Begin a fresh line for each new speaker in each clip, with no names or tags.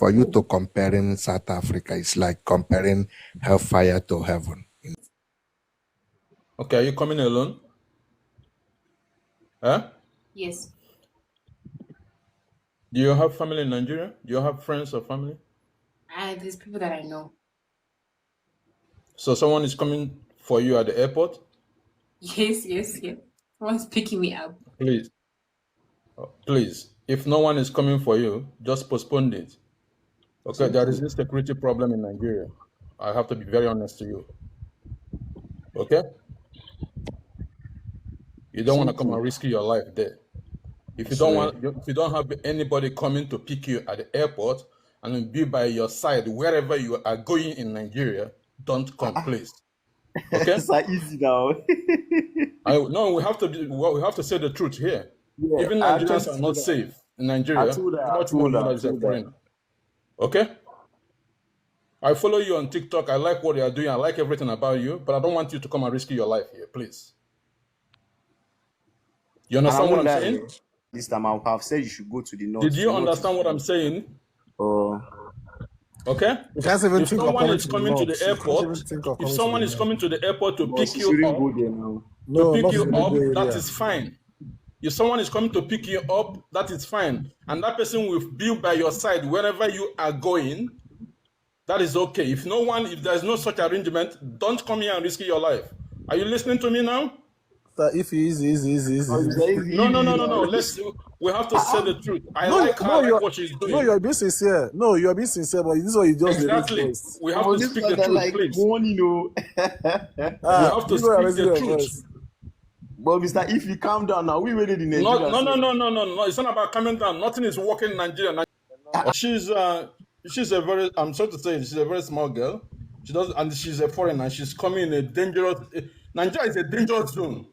For you to comparing South Africa, it's like comparing hellfire to heaven.
Okay, are you coming alone? Huh?
Yes.
Do you have family in Nigeria? Do you have friends or family?
There's people that I know.
So someone is coming for you at the airport?
Yes. Someone's picking me up.
Please. Please. If no one is coming for you, just postpone it. Okay, there is a security problem in Nigeria. I have to be very honest to you. Okay? You don't want to come and risk your life there. If you don't have anybody coming to pick you at the airport and be by your side wherever you are going in Nigeria, don't come, please. Okay?
It's like easy now.
No, we have to say the truth here.
Yeah,
even Nigerians are not safe in Nigeria. Much more than as a foreigner. Okay? I follow you on TikTok. I like what you are doing. I like everything about you, but I don't want you to come and risk your life here, please. You understand what I'm saying?
This time I have said you should go to the north.
Did you understand what I'm saying? Okay?
If
someone is coming to the airport to pick you up, that is fine. If someone is coming to pick you up, that is fine. And that person will be by your side wherever you are going. That is okay. If there is no such arrangement, don't come here and risk your life. Are you listening to me now?
If easy.
No. We have to say the truth. I like what she's doing.
No, you're being sincere. But this is what you just
exactly. We have to speak the truth, please. We have to speak the truth.
But Mr. If you calm down now, we waited in
Nigeria. No. It's not about calming down. Nothing is working in Nigeria. She's a very, I'm sorry to say, she's a very small girl. And she's a foreigner. She's coming in a dangerous. Nigeria is a dangerous zone.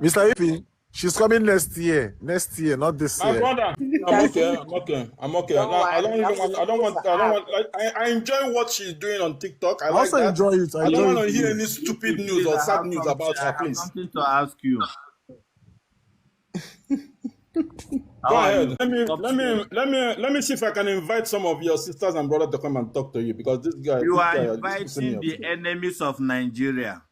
Mr. Ifi, she's coming next year, not this year.
My brother, I'm okay. I enjoy what she's doing on TikTok. I also like
enjoy it.
I don't want to hear any stupid news or sad news about her, please.
Something to ask you.
Go ahead. Let me see if I can invite some of your sisters and brothers to come and talk to you, because this guy.
You are inviting the enemies of Nigeria.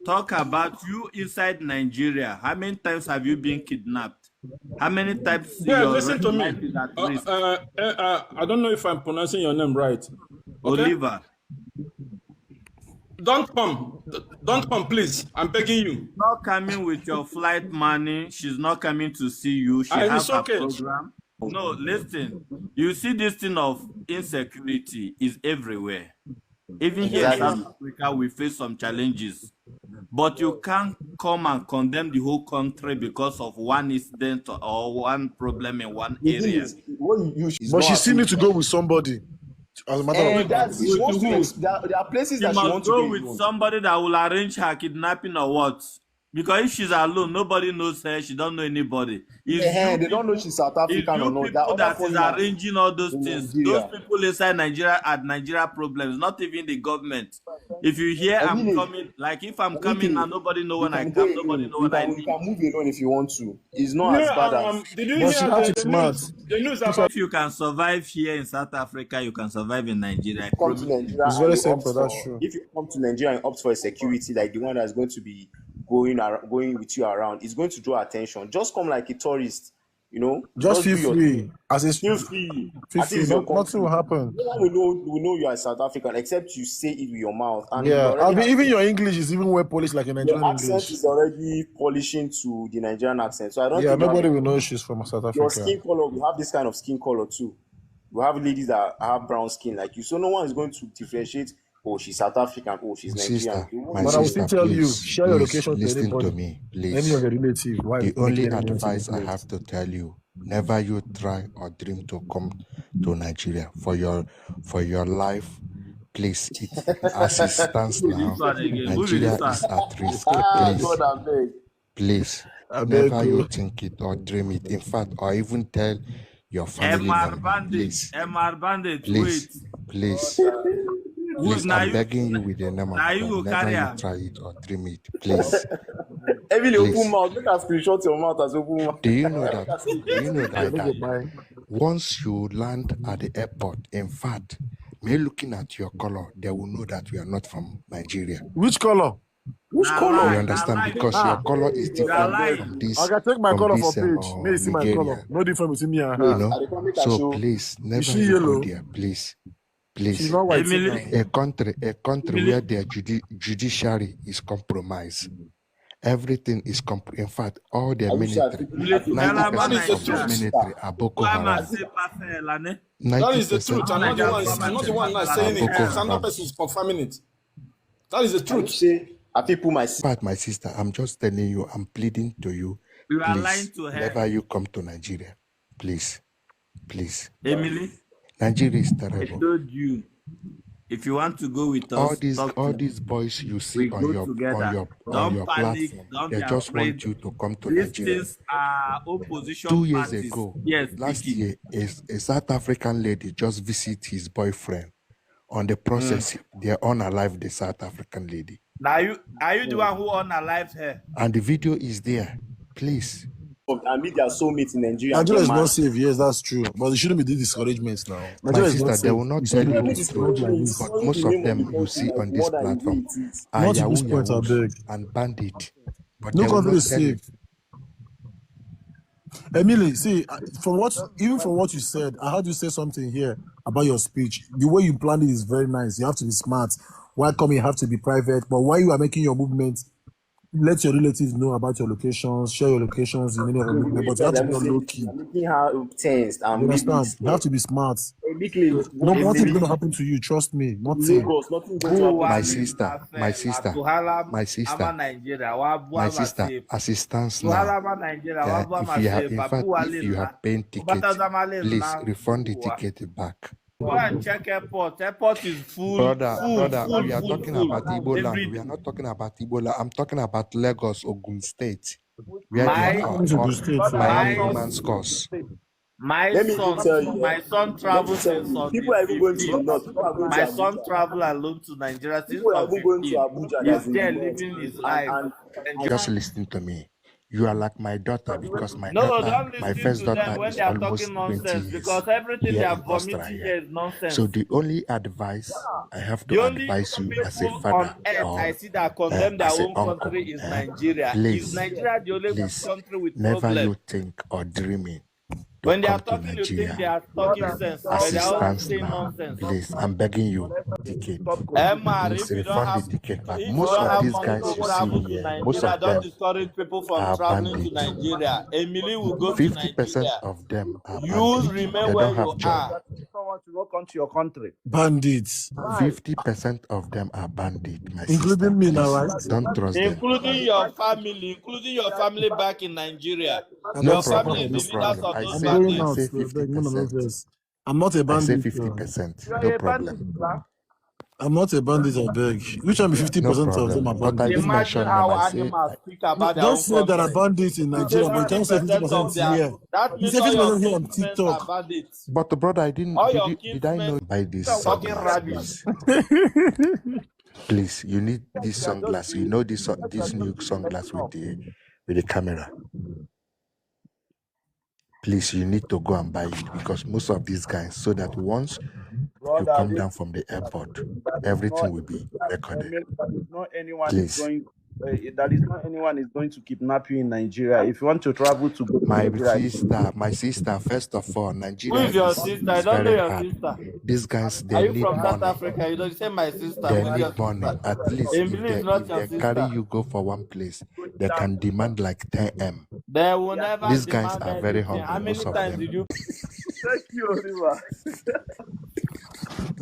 Talk about you inside Nigeria. How many times have you been kidnapped? How many times?
Yeah, listen to me. I don't know if I'm pronouncing your name right.
Okay? Oliver.
Don't come, please. I'm begging you.
She's not coming with your flight money. She's not coming to see you. She has a program. No, listen. You see, this thing of insecurity is everywhere. Even here in South Africa, we face some challenges. But you can't come and condemn the whole country because of one incident or one problem in one area.
But she still needs to go with somebody.
As a matter of fact, there are places that she wants to
go with somebody that will arrange her kidnapping or what? Because if she's alone, nobody knows her. She don't know anybody.
They don't know she's South African or not.
People that is arranging all those things. Those people inside Nigeria had Nigeria problems, not even the government. If you hear I'm coming, like if I'm coming and nobody know when I come, nobody know when I leave.
You can move alone if you want to. It's not as bad as.
Did you hear the news about?
If you can survive here in South Africa, you can survive in Nigeria.
It's
very simple. That's true.
If you come to Nigeria and opt for a security like the one that's going to be going with you around, it's going to draw attention. Just come like a tourist,
Just feel free. As a
feel free.
Nothing will happen.
No one will know you are South African except you say it with your mouth. And
even your English is even well polished like a Nigerian
English. Your accent is already polishing to the Nigerian accent. So I don't think
nobody will know she's from South Africa.
Your skin color, we have this kind of skin color too. We have ladies that have brown skin like you. So no one is going to differentiate. Oh, she's South African. Oh, she's Nigerian.
But I will still tell you, share your location to anybody.
To me, please.
Any of your relatives.
The only advice I have to tell you: never you try or dream to come to Nigeria for your life. Please, as it stands now, Nigeria is at risk. Please, never you think it or dream it. In fact, or even tell your family member. Please. Please, I'm begging you with the name of God, never you try it or dream it, please.
Emily,
Please.
open mouth. Make us screenshot your mouth as open mouth.
Do you know that? Do you know
I
that,
don't go buy.
once you land at the airport, in fact, me looking at your color, they will know that we are not from Nigeria.
Which color?
Which
Nah,
color?
You understand?
like-
Because your color is different
like-
from this.
I can take my
from
color
this,
for page. May you see my
Nigeria.
color. No difference between me and
You
her.
know?
I dey come make a
So
show.
please, never
she
you go
yellow?
there, please.
She's
Please.
not white.
Emily.
now.
A country where their judiciary is compromised. Everything is in fact, all their
I wish I
military,
could- I could-
90% of
the
the
truth.
military are Boko
Why am I
Haram.
say parfait, Lane?
That is the
90%
truth. I'm not the one that's saying it.
Boko
It's another
Haram.
person is confirming it. That is the
I would
truth.
say I people my sister.
But my sister, I'm just telling you, I'm pleading to you.
You are lying
Please,
to her.
never you come to Nigeria. Please. Please.
Emily,
Nigeria is
I
terrible.
told you. If you want to go with us,
All these boys you see
we
on
go
your
together. Don't panic.
platform,
Don't
they
be
just
afraid.
want you to come to
These
Nigeria.
things are opposition
2 years
parties.
ago,
Yes,
last
Vicky.
year, a South African lady just visit his boyfriend. On the process, they're unalive the South African lady.
Now are you the one who unalived her?
And the video is there. Please.
I meet their soulmate in Nigeria.
Nigeria is
Man.
not safe. Yes, that's true. But it shouldn't be these discouragements now.
My
Nigeria is not
sister, they
safe.
will not
It
tell
shouldn't
you
be
the
discouraged like
truth.
this.
But most of them you see on this platform are
Not in
Yahoo
this point, I
Yahoos
beg.
and bandit. But
No
they will
country
not
is
tell you.
safe. Emily, see, from what you said, I heard you say something here about your speech. The way you planned it is very nice. You have to be smart. Why come you have to be private? But while you are making your movement, let your relatives know about your locations, share your locations in any of your movement, but you have to be on low key.
I'm making her tense.
You understand? You have to be smart. No, nothing is going to happen to you. Trust me. Nothing.
Lagos, nothing going to happen.
My sister, my sister, my sister, my sister, assistance now. If you have, in fact, if you have paying ticket, please refund the ticket back.
Go and check airport. Airport is full.
Brother,
full,
we are
full,
talking
full.
about Igbo
Every
land. We are not talking about Ebola. I'm talking about Lagos, Ogun State, where
My-
they are Miami humans cause.
My
Let me tell
son,
you,
my son travels since on
people are even going to the
15th.
north. People are going
My
to
son
Abuja.
traveled alone to Nigeria since
People are
on
even going to
15th.
Abuja.
He's
that's in
there
the north.
living his life.
And
Just listen to me. You are like my daughter because my
No,
daughter,
don't
my
listen
first
to them
daughter
when
is
they are
almost
talking
20
nonsense
years
because everything they
here
are
in
vomiting
Australia.
here is nonsense.
So the only advice I have
The
to
only
advise you as a
people
father
on earth I
or
see that condemn their
as a
own
uncle,
country is Nigeria.
please,
Is Nigeria the only
please,
country with
never
problem?
you think or dreaming to
When they are
come to
talking, you think they
Nigeria.
are talking sense, but
As
they
it
are all
stands
saying
now,
nonsense.
please, I'm begging you, ticket.
Emma,
Please
if you don't
refund
have,
the ticket back.
if you
Most
don't
of
have
these
money
guys
to
you
travel
see
to
here, most
Nigeria,
of
don't
them
discourage people from
are
traveling to
bandits.
Nigeria. Emily will go to
50%
Nigeria.
of them are
You
bandits.
remain
They
where
don't
you
have job.
are.
Someone to not come to your country.
Bandits,
50% of them are bandits, my sister.
including me now,
Please,
right?
don't trust them.
Including your family back in Nigeria.
I
No
Your
don't suffer
family
problem,
is
no
the
no
leaders
problem.
of
I
those
I'm
say,
going
I
out.
bandits.
say
So beg, none of those
50%.
guys. I'm not a
I say
bandit.
50%.
You are
No
a bandit,
problem.
sir.
I'm not a bandit, I beg. Which one be 50%
No
of them
problem.
are
But I
bandits?
did
Imagine
mention them.
how
I say,
animals speak about their
Don't
own
say there are
country.
bandits in
You say
Nigeria, but you can't say
50% of
50%
their,
here.
that
You
means
say
all your
50% here on
kinsmen are
TikTok.
bandits.
but brother, I didn't.
All your
Did I know
kinsmen
buy this
are talking
sunglass,
rubbish.
please? Please, you need this sunglass. You know this new sunglass with the camera. Please, you need to go and buy it because most of these guys, so that once you come down from the airport, everything will be recorded.
Not anyone
Please.
is going. That is not anyone is going to kidnap you in Nigeria. If you want to travel to go to Nigeria,
My sister, first of all,
Who
Nigeria
is your
is
sister? I don't know
very
your
hard.
sister.
These guys,
Are
they
you
need
from South
money.
Africa? You don't say my sister.
They
Who is your
need money.
sister?
At least
Emily is not your
if they carry
sister.
you go for one place, they can demand like 10M.
They will never
These guys
demand
are very
anything. How
hungry,
many
most of
times
them.
did you?
thank you, Oliver.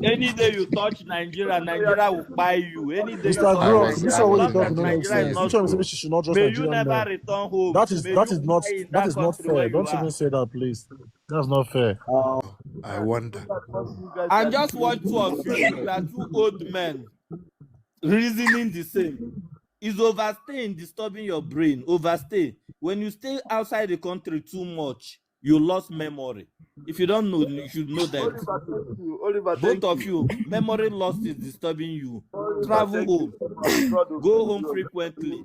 Any day you touch Nigeria, Nigeria will buy you. Any day you
Mr.
touch
Gross,
Alright,
this
Nigeria,
one what
as
you
long as
talking no make
Nigeria is
sense.
not
Which one say
good,
she should not trust
may you
Nigerian
never
men?
return home.
That is
May
that
you
is not
die in
that
that
is not
country where
fair.
you
Don't
are.
even say that, please. That's not fair.
I wonder.
And just watch two of you. You are two old men reasoning the same. Is overstaying disturbing your brain? Overstay. When you stay outside the country too much, you lost memory. If you don't know, you should know that.
Oliver,
both of you, memory loss is disturbing you. Travel home. Go home frequently.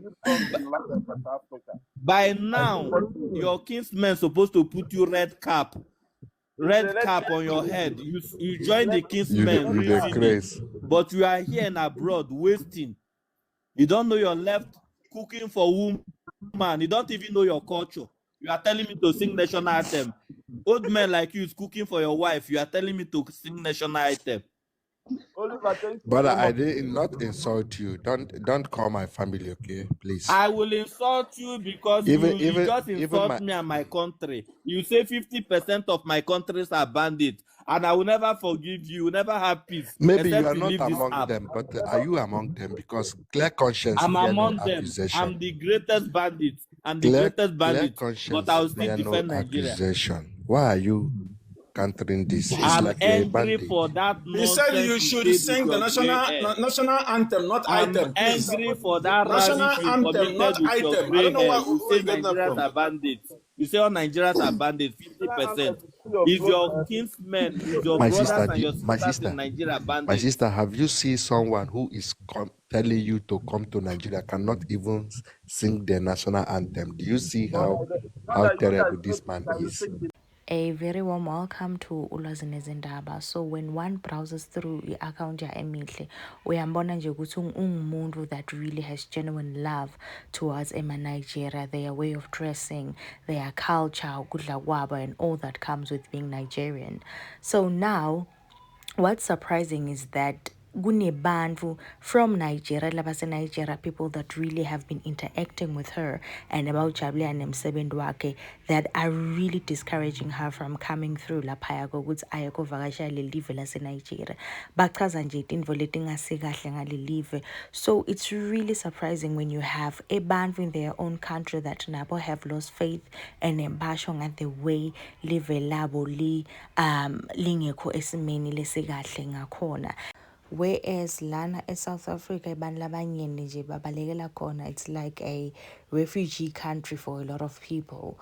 By now, your kinsmen supposed to put you red cap on your head. You join the kinsmen reasoning, but you are here and abroad wasting. You don't know your left, cooking for woman. You don't even know your culture. You are telling me to sing national anthem. Old men like you is cooking for your wife. You are telling me to sing national anthem.
Brother, I did not insult you. Don't call my family, okay? Please.
I will insult you because you just insult me and my country. You say 50% of my countries are bandits, and I will never forgive you. Never have peace.
Maybe you are not among them, but are you among them? Because clear conscience.
I'm among them. I'm the greatest bandit. I'm the greatest bandit. But I will still defend Nigeria.
Why are you countering this?
I'm like angry for that.
He said you should sing the national anthem, not item.
I'm angry for that
national anthem, not item. I don't know why
you say Nigerians are bandits. You say all Nigerians are bandits, 50%. If your kinsmen, if your brothers and your sisters in Nigeria are bandits.
My sister, have you seen someone who is telling you to come to Nigeria cannot even sing the national anthem? Do you see how terrible this man is?
A very warm welcome to Ulwazi Nezindaba. So when one browses through the account ya Emihle, uyambona nje ukuthi ungumuntu that really has genuine love towards Nigeria, their way of dressing, their culture, ukudla kwabo, and all that comes with being Nigerian. So now, what's surprising is that kunebantu from Nigeria, Nigeria, people that really have been interacting with her and about Jablia and Msebenzi wakhe that are really discouraging her from coming through laphaya kokuthi ayekuvakasha le live laseNigeria. Bachaza nje into letingasihle ngale live. So it's really surprising when you have abantu in their own country that nabo have lost faith and embasho at the way live labo lingekho esimeni lesikahle ngakhona. Whereas lana South Africa it's like a refugee country for a lot of people.